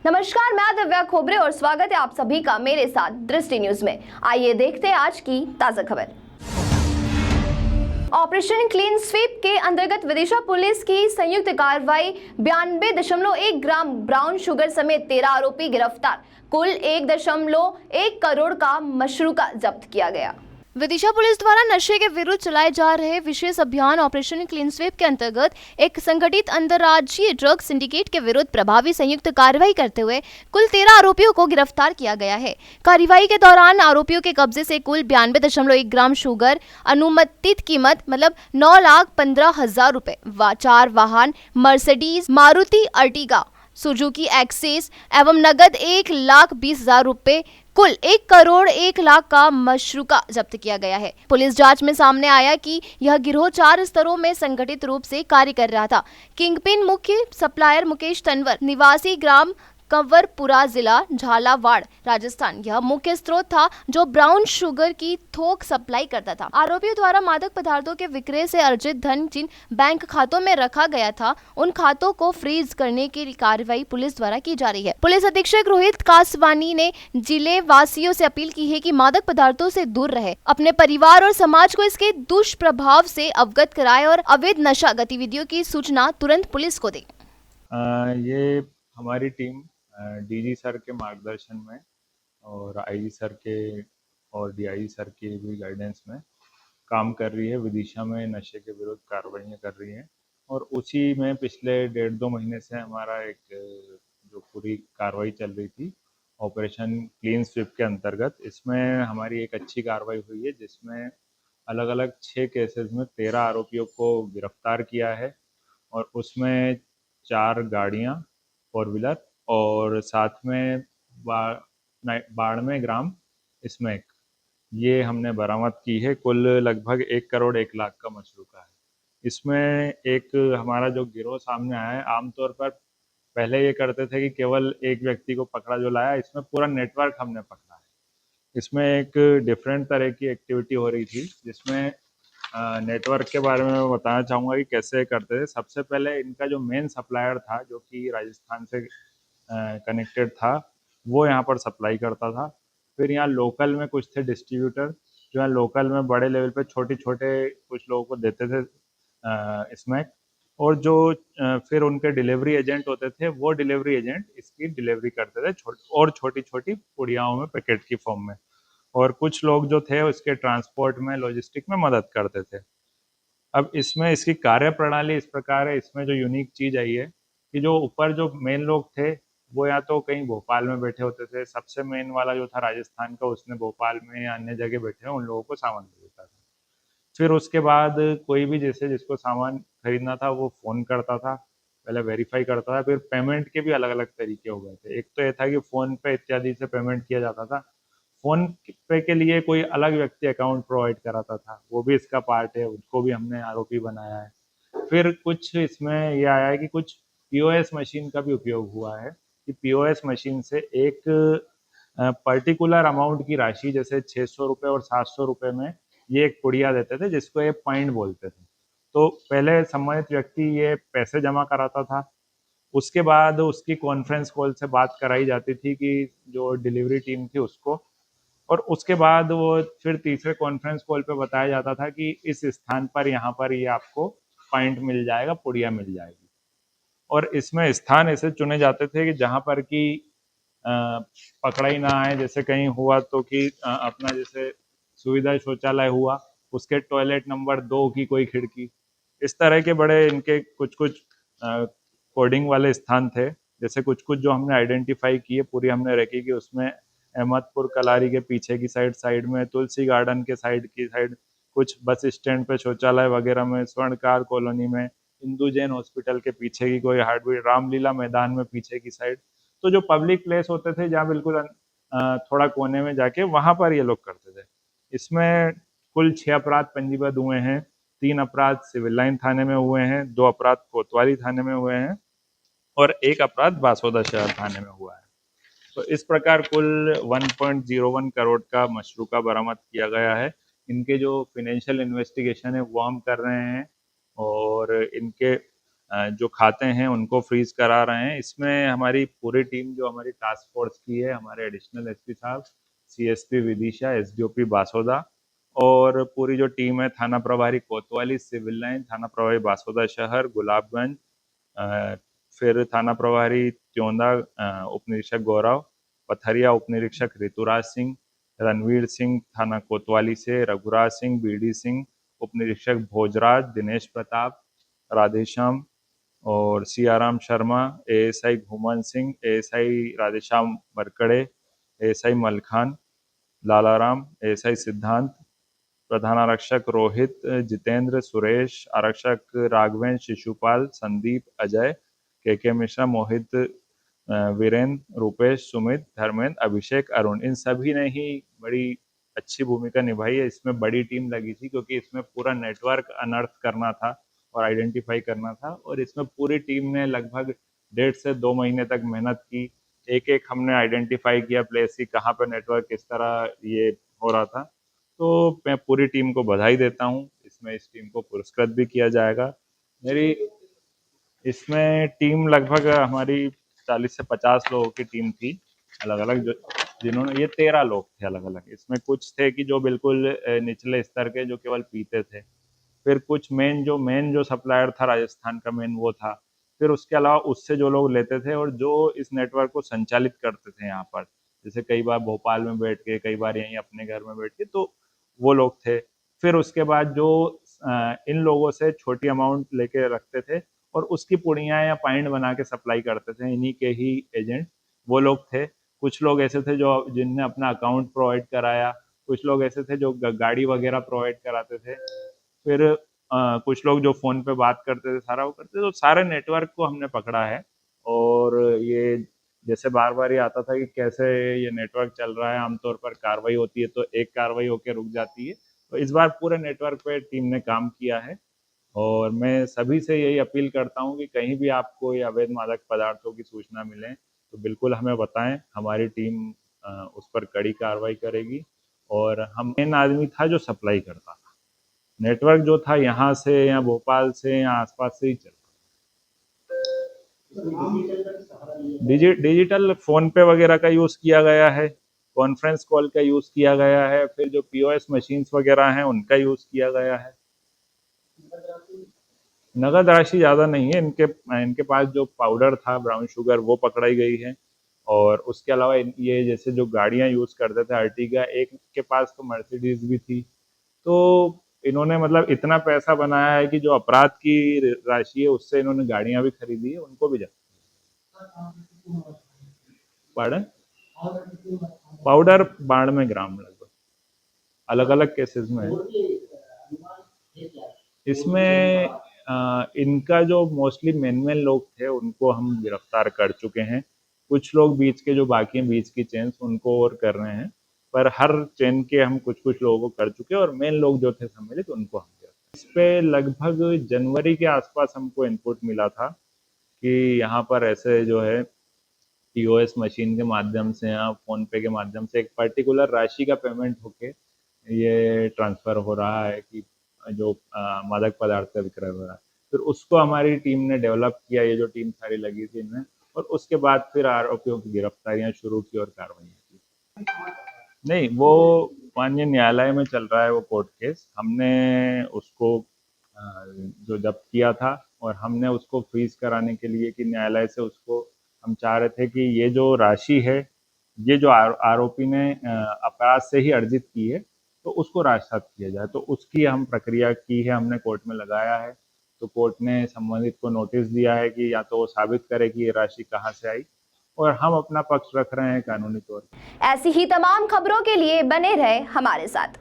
नमस्कार, मैं दिव्या खोबरे और स्वागत है आप सभी का मेरे साथ दृष्टि न्यूज में। आइए देखते हैं आज की ताजा खबर। ऑपरेशन क्लीन स्वीप के अंतर्गत विदिशा पुलिस की संयुक्त कार्रवाई 92.1 ग्राम ब्राउन शुगर समेत 13 आरोपी गिरफ्तार। कुल 1.1 करोड़ का मशरूका जब्त किया गया। विदिशा पुलिस द्वारा नशे के विरुद्ध चलाए जा रहे विशेष अभियान ऑपरेशन क्लीन स्वीप के अंतर्गत एक संगठित अंतर्राज्यीय ड्रग सिंडिकेट के विरुद्ध प्रभावी संयुक्त कार्रवाई करते हुए कुल 13 आरोपियों को गिरफ्तार किया गया है। कार्रवाई के दौरान आरोपियों के कब्जे से कुल 92.1 ग्राम शुगर, अनुमानित कीमत मतलब 9,15,000 रुपए, 4 वाहन Mercedes Maruti Ertiga, Suzuki Access एवं नगद 1,20,000 रुपए, कुल 1 करोड़ 1 लाख का मशरूका जब्त किया गया है। पुलिस जांच में सामने आया कि यह गिरोह 4 स्तरों में संगठित रूप से कार्य कर रहा था। किंगपिन मुख्य सप्लायर मुकेश तंवर, निवासी ग्राम कंवरपुरा, जिला झालावाड़, राजस्थान, यह मुख्य स्रोत था जो ब्राउन शुगर की थोक सप्लाई करता था। आरोपियों द्वारा मादक पदार्थों के विक्रय से अर्जित धन जिन बैंक खातों में रखा गया था, उन खातों को फ्रीज करने की कार्रवाई पुलिस द्वारा की जा रही है। पुलिस अधीक्षक रोहित कासवानी ने जिले वासियों से अपील की है कि मादक पदार्थों से दूर रहे, अपने परिवार और समाज को इसके दुष्प्रभाव से अवगत कराए और अवैध नशा गतिविधियों की सूचना तुरंत पुलिस को दे। ये हमारी टीम डीजी सर के मार्गदर्शन में और आईजी सर के और डीआईजी सर के भी गाइडेंस में काम कर रही है। विदिशा में नशे के विरुद्ध कार्रवाइयाँ कर रही है और उसी में पिछले 1.5-2 महीने से हमारा एक जो पूरी कार्रवाई चल रही थी ऑपरेशन क्लीन स्वीप के अंतर्गत, इसमें हमारी एक अच्छी कार्रवाई हुई है जिसमें अलग अलग 6 केसेस में 13 आरोपियों को गिरफ्तार किया है और उसमें 4 गाड़ियाँ फोर व्हीलर और साथ में 92 ग्राम स्मैक ये हमने बरामद की है। कुल लगभग 1 करोड़ 1 लाख का मशरूका है। इसमें एक हमारा जो गिरोह सामने आया है, आमतौर पर पहले ये करते थे कि केवल एक व्यक्ति को पकड़ा जो लाया, इसमें पूरा नेटवर्क हमने पकड़ा है। इसमें एक डिफरेंट तरह की एक्टिविटी हो रही थी जिसमें नेटवर्क के बारे में मैं बताना चाहूँगा कि कैसे करते थे। सबसे पहले इनका जो मेन सप्लायर था जो कि राजस्थान से कनेक्टेड था, वो यहाँ पर सप्लाई करता था। फिर यहाँ लोकल में कुछ थे डिस्ट्रीब्यूटर जो यहाँ लोकल में बड़े लेवल पे छोटे-छोटे कुछ लोगों को देते थे स्मैक, और जो फिर उनके डिलीवरी एजेंट होते थे वो डिलीवरी एजेंट इसकी डिलीवरी करते थे छोटी-छोटी पुड़ियाओं में पैकेट की फॉर्म में, और कुछ लोग जो थे उसके ट्रांसपोर्ट में लॉजिस्टिक में मदद करते थे। अब इसमें इसकी कार्यप्रणाली इस प्रकार है, इसमें जो यूनिक चीज़ आई है कि जो ऊपर जो मेन लोग थे वो या तो कहीं भोपाल में बैठे होते थे, सबसे मेन वाला जो था राजस्थान का उसने भोपाल में या अन्य जगह बैठे उन लोगों को सामान दे देता था। फिर उसके बाद कोई भी जैसे जिसको सामान खरीदना था वो फ़ोन करता था, पहले वेरीफाई करता था। फिर पेमेंट के भी अलग-अलग तरीके हो गए थे। एक तो ये था कि फ़ोन पे इत्यादि से पेमेंट किया जाता था। फ़ोन पे के लिए कोई अलग व्यक्ति अकाउंट प्रोवाइड कराता था, वो भी इसका पार्ट है, उसको भी हमने आरोपी बनाया है। फिर कुछ इसमें ये आया है कि कुछ पीओएस मशीन का भी उपयोग हुआ है कि पीओएस मशीन से एक पर्टिकुलर अमाउंट की राशि जैसे 600 रुपये और 700 रुपये में ये एक पुड़िया देते थे जिसको ये पॉइंट बोलते थे। तो पहले संबंधित व्यक्ति ये पैसे जमा कराता था, उसके बाद उसकी कॉन्फ्रेंस कॉल से बात कराई जाती थी कि जो डिलीवरी टीम थी उसको, और उसके बाद वो फिर तीसरे कॉन्फ्रेंस कॉल पे बताया जाता था कि इस स्थान पर यहाँ पर ये आपको पॉइंट मिल जाएगा, पुड़िया मिल जाएगी। और इसमें स्थान ऐसे चुने जाते थे कि जहाँ पर कि पकड़ा ही ना आए, जैसे कहीं हुआ तो कि अपना जैसे सुविधा शौचालय हुआ, उसके टॉयलेट नंबर 2 की कोई खिड़की, इस तरह के बड़े इनके कुछ-कुछ कोडिंग वाले स्थान थे। जैसे कुछ-कुछ जो हमने आइडेंटिफ़ाई किए पूरी हमने रखी कि उसमें अहमदपुर कलारी के पीछे की साइड में, तुलसी गार्डन के साइड, कुछ बस स्टैंड पे शौचालय वगैरह में, स्वर्णकार कॉलोनी में, हिंदू जैन हॉस्पिटल के पीछे की कोई हार्डवेयर, रामलीला मैदान में पीछे की साइड। तो जो पब्लिक प्लेस होते थे जहाँ बिल्कुल थोड़ा कोने में जाके वहाँ पर ये लोग करते थे। इसमें कुल 6 अपराध पंजीबद्ध हुए हैं, 3 अपराध सिविल लाइन थाने में हुए हैं, 2 अपराध कोतवाली थाने में हुए हैं और 1 अपराध बासोदा शहर थाने में हुआ है। तो इस प्रकार कुल 1.01 करोड़ का मशरूका बरामद किया गया है। इनके जो फाइनेंशियल इन्वेस्टिगेशन है वो हम कर रहे हैं और इनके जो खाते हैं उनको फ्रीज करा रहे हैं। इसमें हमारी पूरी टीम जो हमारी टास्क फोर्स की है, हमारे एडिशनल एसपी साहब, सीएसपी विदिशा, एसडीओपी बासोदा और पूरी जो टीम है, थाना प्रभारी कोतवाली, सिविल लाइन, थाना प्रभारी बासोदा शहर, गुलाबगंज, अ, फिर थाना प्रभारी त्योंदा, उपनिरीक्षक गौरव, पथरिया उपनिरीक्षक ऋतुराज सिंह, रणवीर सिंह थाना कोतवाली से, रघुराज सिंह, बीडी सिंह, उपनिरीक्षक भोजराज, दिनेश प्रताप, राधेश्याम और Siyaram Sharma, ASI Ghuman Singh, ASI Radheshyam Markade, ASI Malkhan, Lalaram, ASI Siddhant, प्रधान आरक्षक रोहित, जितेंद्र, सुरेश, आरक्षक राघवेंद्र, शिशुपाल, संदीप, अजय, के मिश्रा, मोहित, वीरेंद्र, रूपेश, सुमित, धर्मेंद्र, अभिषेक, अरुण, इन सभी ने ही बड़ी अच्छी भूमिका निभाई है। इसमें बड़ी टीम लगी थी क्योंकि इसमें पूरा नेटवर्क अनर्थ करना था और आइडेंटिफाई करना था, और इसमें पूरी टीम ने लगभग 1.5 से 2 महीने तक मेहनत की। एक एक हमने आइडेंटिफाई किया प्लेस की कहाँ पे नेटवर्क किस तरह ये हो रहा था। तो मैं पूरी टीम को बधाई देता हूँ। इसमें इस टीम को पुरस्कृत भी किया जाएगा। मेरी इसमें टीम लगभग हमारी 40 से 50 लोगों की टीम थी अलग अलग, जो जिन्होंने, ये 13 लोग थे अलग अलग। इसमें कुछ थे कि जो बिल्कुल निचले स्तर के, जो केवल पीते थे। फिर कुछ मेन जो सप्लायर था राजस्थान का, मेन वो था। फिर उसके अलावा उससे जो लोग लेते थे और जो इस नेटवर्क को संचालित करते थे यहाँ पर, जैसे कई बार भोपाल में बैठ के, कई बार यहीं अपने घर में बैठ के, तो वो लोग थे। फिर उसके बाद जो इन लोगों से छोटी अमाउंट लेके रखते थे और उसकी पुड़ियाँ या पाइंड बना के सप्लाई करते थे, इन्हीं के ही एजेंट वो लोग थे। कुछ लोग ऐसे थे जो जिनने अपना अकाउंट प्रोवाइड कराया, कुछ लोग ऐसे थे जो गाड़ी वगैरह प्रोवाइड कराते थे, फिर कुछ लोग जो फ़ोन पे बात करते थे, सारा वो करते थे। तो सारे नेटवर्क को हमने पकड़ा है। और ये जैसे बार-बार ये आता था कि कैसे ये नेटवर्क चल रहा है, आमतौर पर कार्रवाई होती है तो एक कार्रवाई होके रुक जाती है। तो इस बार पूरे नेटवर्क पे टीम ने काम किया है, और मैं सभी से यही अपील करता हूँ कि कहीं भी आपको ये अवैध मादक पदार्थों की सूचना मिले तो बिल्कुल हमें बताएं। हमारी टीम उस पर कड़ी कार्रवाई करेगी। और हम मेन आदमी था जो सप्लाई करता था, नेटवर्क जो था यहाँ से या भोपाल से या आसपास से ही चलता। डिजिटल फोन पे वगैरह का यूज किया गया है, कॉन्फ्रेंस कॉल का यूज किया गया है, फिर जो पीओएस मशीन्स वगैरह हैं उनका यूज किया गया है। नगद राशि ज्यादा नहीं है। इनके पास जो पाउडर था, ब्राउन शुगर, वो पकड़ाई गई है। और उसके अलावा ये जैसे जो गाड़ियां यूज करते थे, अर्टिगा, एक के पास तो मर्सिडीज भी थी। तो इन्होंने मतलब इतना पैसा बनाया है कि जो अपराध की राशि है उससे इन्होंने गाड़ियां भी खरीदी है, उनको भी पाउडर 92 ग्राम लगभग, अलग अलग केसेस में है। इसमें इनका जो मोस्टली मेन लोग थे उनको हम गिरफ्तार कर चुके हैं। कुछ लोग बीच के जो बाकी हैं, बीच की चेन्स, उनको और कर रहे हैं। पर हर चेन के हम कुछ कुछ लोगों को कर चुके हैं, और मेन लोग जो थे सम्मिलित उनको हम इस पे लगभग जनवरी के आसपास हमको इनपुट मिला था कि यहाँ पर ऐसे जो है पीओएस मशीन के माध्यम से या फोन पे के माध्यम से एक पर्टिकुलर राशि का पेमेंट होके ये ट्रांसफर हो रहा है कि जो मादक पदार्थ का विक्रय हो रहा है। फिर उसको हमारी टीम ने डेवलप किया, ये जो टीम सारी लगी थी इनमें, और उसके बाद फिर आरोपियों की गिरफ्तारियां शुरू की और कार्रवाई की। नहीं, वो माननीय न्यायालय में चल रहा है वो कोर्ट केस। हमने उसको जो जब्त किया था, और हमने उसको फ्रीज कराने के लिए कि न्यायालय से उसको हम चाह रहे थे कि ये जो राशि है, ये जो आरोपी ने अपराध से ही अर्जित की है, तो उसको राजसात किया जाए। तो उसकी हम प्रक्रिया की है, हमने कोर्ट में लगाया है। तो कोर्ट ने संबंधित को नोटिस दिया है कि या तो वो साबित करे कि ये राशि कहाँ से आई, और हम अपना पक्ष रख रहे हैं कानूनी तौर पर। ऐसी ही तमाम खबरों के लिए बने रहे हमारे साथ।